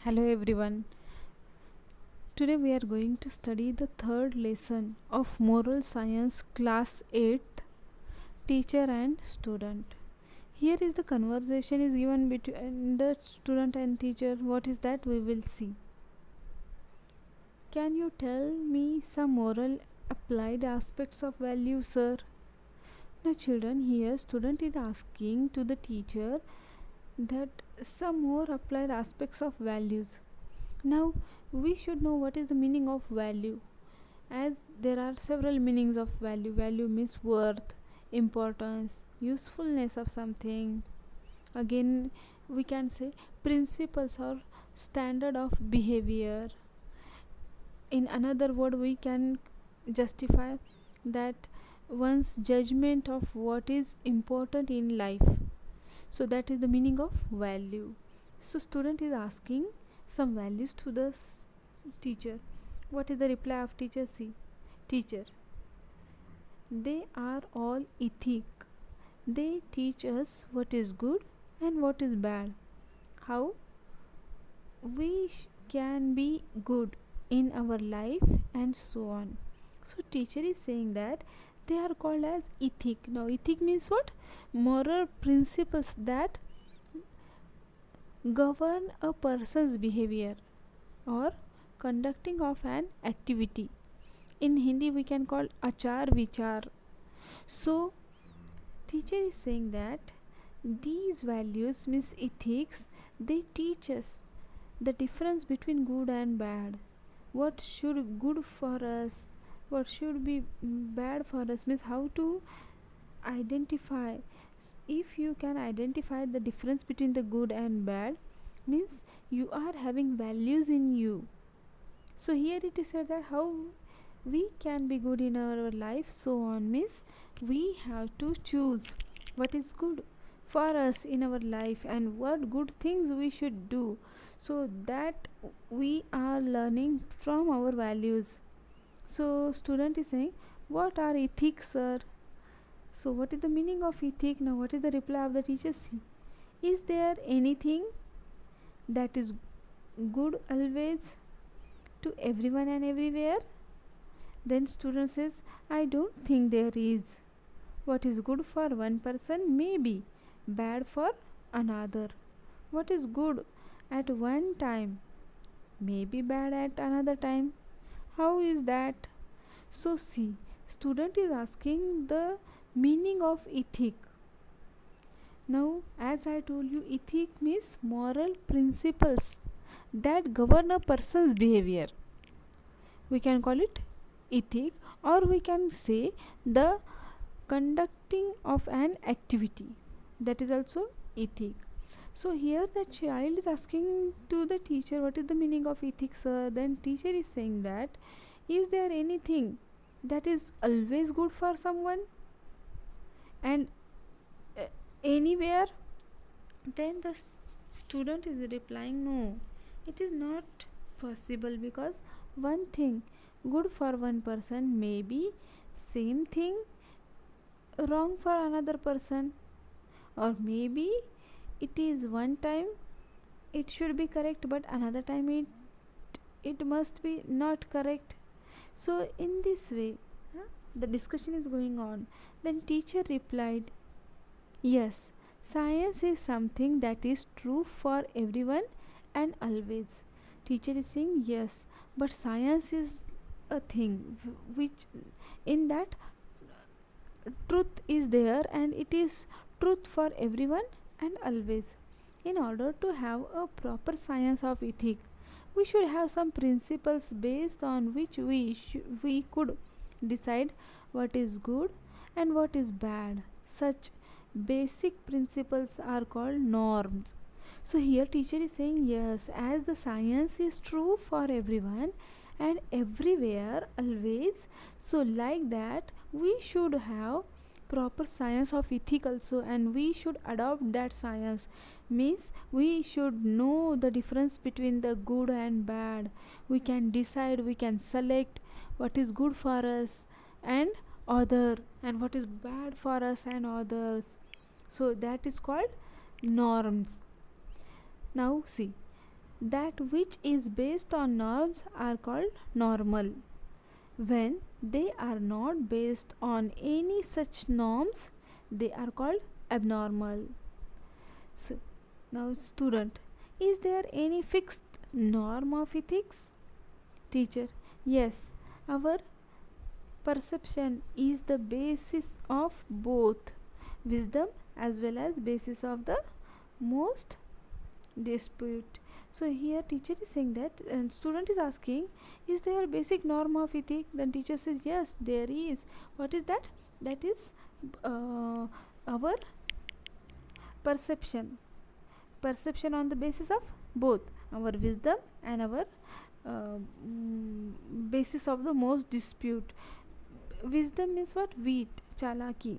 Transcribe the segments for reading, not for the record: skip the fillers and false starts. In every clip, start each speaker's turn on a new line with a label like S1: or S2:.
S1: Hello everyone. Today we are going to study the third lesson of Moral Science class 8th teacher and student. Here is the conversation is given between the student and teacher. What is that we will see. Can you tell me some moral applied aspects of value, sir? Now children, here student is asking to the teacher that some more applied aspects of values. Now we should know what is the meaning of value, as there are several meanings of value. Value means worth, importance, usefulness of something. Again, we can say principles or standard of behavior. In another word, we can justify that one's judgment of what is important in life. So that is the meaning of value. So student is asking some values to the teacher. What is the reply of teacher? See, teacher, they are all ethic. They teach us what is good and what is bad, how we can be good in our life, and so on. So teacher is saying that they are called as ethic. Now ethic means what? Moral principles that govern a person's behavior or conducting of an activity. In Hindi we can call achar vichar. So teacher is saying that these values means ethics, they teach us the difference between good and bad. What should good for us, what should be bad for us, means how to identify. If you can identify the difference between the good and bad, means you are having values in you. So here it is said that how we can be good in our life, so on, means we have to choose what is good for us in our life and what good things we should do, so that we are learning from our values. So student is saying, what are ethics, sir? So what is the meaning of ethic? Now what is the reply of the teacher? See, is there anything that is good always to everyone and everywhere? Then student says, I don't think there is. What is good for one person may be bad for another. What is good at one time may be bad at another time. How is that? So see, student is asking the meaning of ethic. Now as I told you, ethic means moral principles that govern a person's behavior. We can call it ethic, or we can say the conducting of an activity, that is also ethic. So here the child is asking to the teacher, what is the meaning of ethics, sir? Then teacher is saying that, is there anything that is always good for someone and anywhere? Then the student is replying, no, it is not possible, because one thing good for one person may be same thing wrong for another person, or maybe it is one time it should be correct but another time it must be not correct. So in this way the discussion is going on. Then teacher replied, yes, science is something that is true for everyone and always. Teacher is saying yes, but science is a thing which in that truth is there, and it is truth for everyone and always. In order to have a proper science of ethic, we should have some principles based on which we could decide what is good and what is bad. Such basic principles are called norms. So here teacher is saying yes, as the science is true for everyone and everywhere always, so like that we should have proper science of ethic also, and we should adopt that science. Means we should know the difference between the good and bad. We can decide, we can select what is good for us and other, and what is bad for us and others. So that is called norms. Now see, that which is based on norms are called normal. When they are not based on any such norms, they are called abnormal. So now, student, is there any fixed norm of ethics? Teacher: yes, our perception is the basis of both wisdom as well as basis of the most dispute. So here teacher is saying that, and student is asking, is there a basic norm of ethic? Then teacher says yes, there is. What is that? That is our perception on the basis of both our wisdom and our basis of the most dispute. Wisdom means what? Wit, chalaki,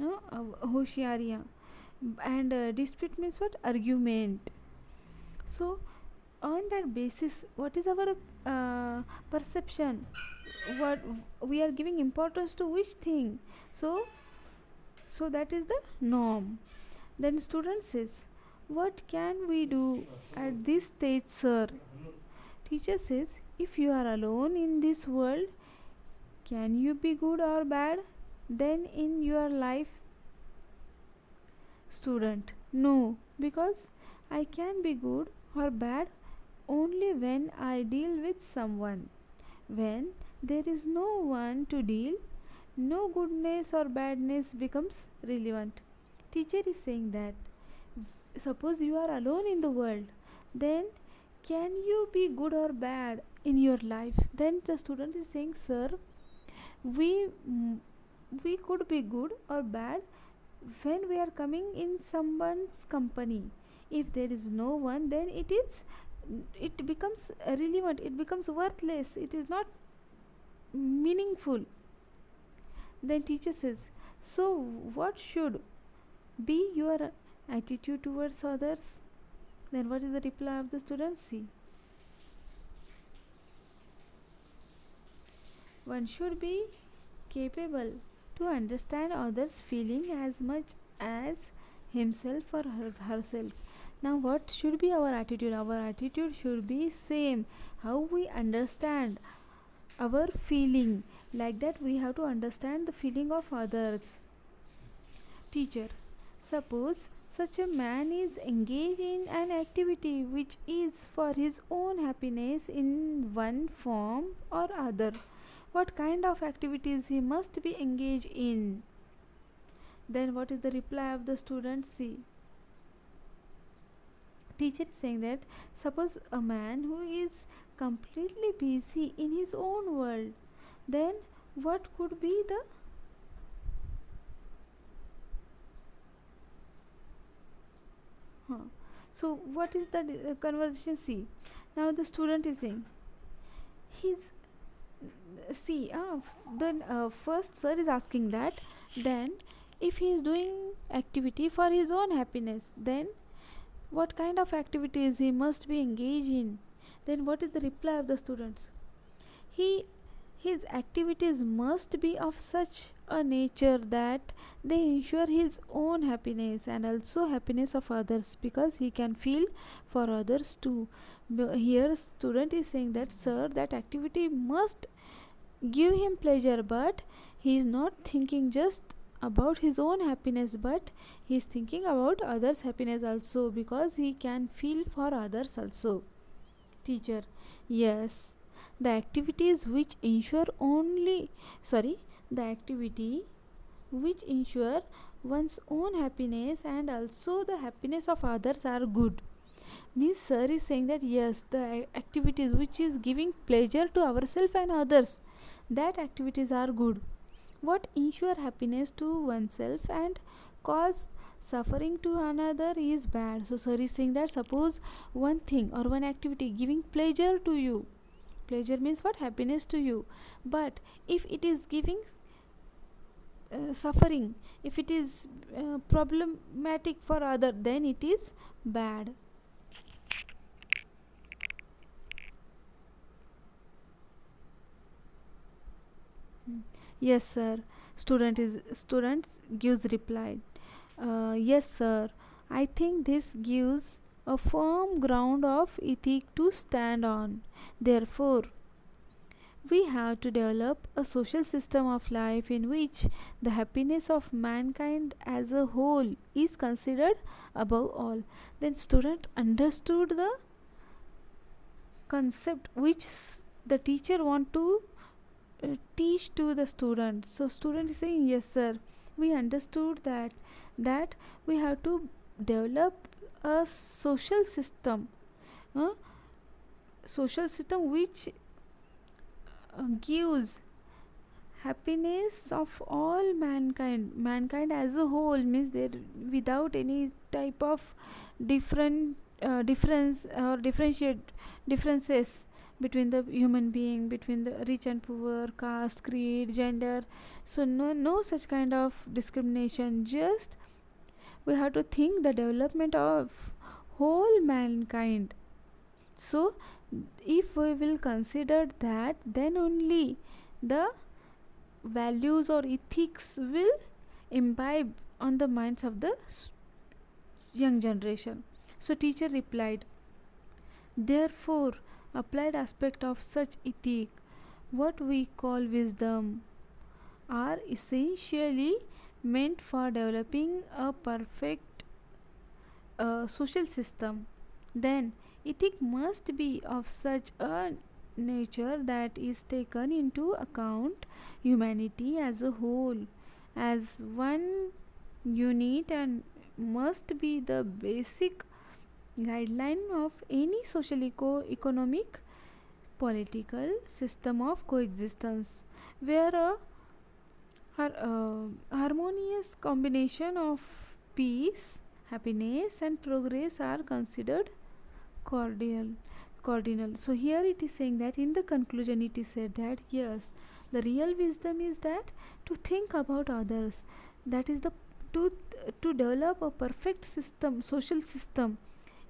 S1: होशियारियाँ, and dispute means what? Argument. So on that basis, what is our perception? What we are giving importance to which thing? So that is the norm. Then student says, what can we do at this stage, sir? Teacher says, if you are alone in this world, can you be good or bad then in your life? Student: no, because I can be good or bad only when I deal with someone. When there is no one to deal, no goodness or badness becomes relevant. Teacher is saying that, suppose you are alone in the world, then can you be good or bad in your life? Then the student is saying, sir, we could be good or bad when we are coming in someone's company. If there is no one, then it becomes irrelevant, it becomes worthless, it is not meaningful. Then teacher says, so what should be your attitude towards others? Then what is the reply of the student? See, one should be capable to understand others' feeling as much as himself or herself. Now what should be our attitude? Our attitude should be same. How we understand our feeling, like that we have to understand the feeling of others. Teacher: suppose such a man is engaged in an activity which is for his own happiness in one form or other. What kind of activities he must be engaged in? Then what is the reply of the student? See, teacher is saying that, suppose a man who is completely busy in his own world, then what could be the so what is the conversation? See, now the student is saying, he's see then first sir is asking that, then if he is doing activity for his own happiness, then what kind of activities he must be engaged in? Then what is the reply of the students? His activities must be of such a nature that they ensure his own happiness and also happiness of others, because he can feel for others too. Here student is saying that, sir, that activity must give him pleasure, but he is not thinking just about his own happiness, but he is thinking about others' happiness also, because he can feel for others also. Teacher: yes, the activities which ensure the activity which ensure one's own happiness and also the happiness of others are good. Miss sir is saying that, yes, the activities which is giving pleasure to ourselves and others, that activities are good. What ensure happiness to oneself and cause suffering to another is bad. So sir is saying that, suppose one thing or one activity giving pleasure to you, pleasure means what? Happiness to you, but if it is giving suffering, if it is problematic for other, then it is bad. Yes sir, students gives reply, yes sir, I think this gives a firm ground of ethic to stand on. Therefore, we have to develop a social system of life in which the happiness of mankind as a whole is considered above all. Then student understood the concept which the teacher want to teach to the student. So student is saying, yes sir, we understood that we have to develop a uh, social system which gives happiness of all mankind as a whole, means there without any type of difference or differences between the human being, between the rich and poor, caste, creed, gender. So no such kind of discrimination, just we have to think the development of whole mankind. So if we will consider that, then only the values or ethics will imbibe on the minds of the young generation. So teacher replied, therefore applied aspect of such ethic, what we call wisdom, are essentially meant for developing a perfect social system. Then ethic must be of such a nature that is taken into account humanity as a whole as one unit, and must be the basic guideline of any social economic political system of coexistence, where a harmonious combination of peace, happiness and progress are considered cordial cardinal. So here it is saying that in the conclusion it is said that yes, the real wisdom is that to think about others, that is the to to develop a perfect system, social system.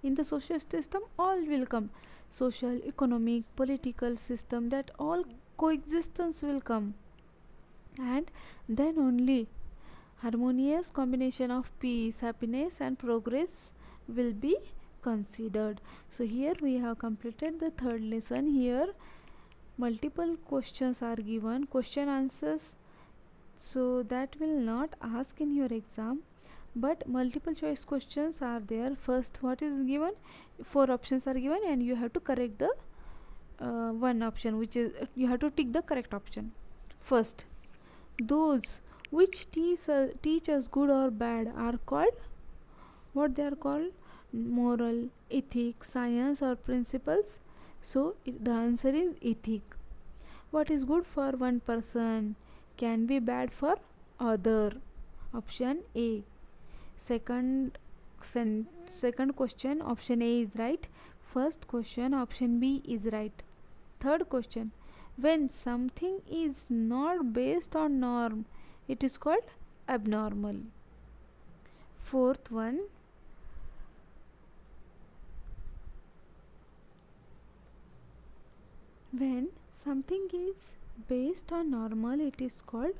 S1: In the social system all will come, social, economic, political system, that all coexistence will come, and then only harmonious combination of peace, happiness and progress will be considered. So here we have completed the third lesson. Here multiple questions are given, question answers, so that will not ask in your exam, but multiple choice questions are there. First, what is given, four options are given and you have to correct the one option, which is you have to tick the correct option. First, those which teach us good or bad are called, what they are called, moral, ethic, science or principles. So the answer is ethic. What is good for one person can be bad for other, option A. Second question, option A is right. First question, option B is right. Third question, when something is not based on norm, it is called abnormal. Fourth one, when something is based on normal, it is called,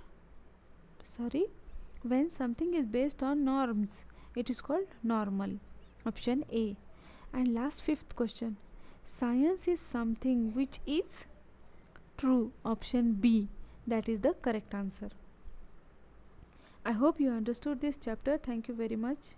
S1: when something is based on norms, it is called normal, option A. And last, fifth question, science is something which is true, option B. That is the correct answer. I hope you understood this chapter. Thank you very much.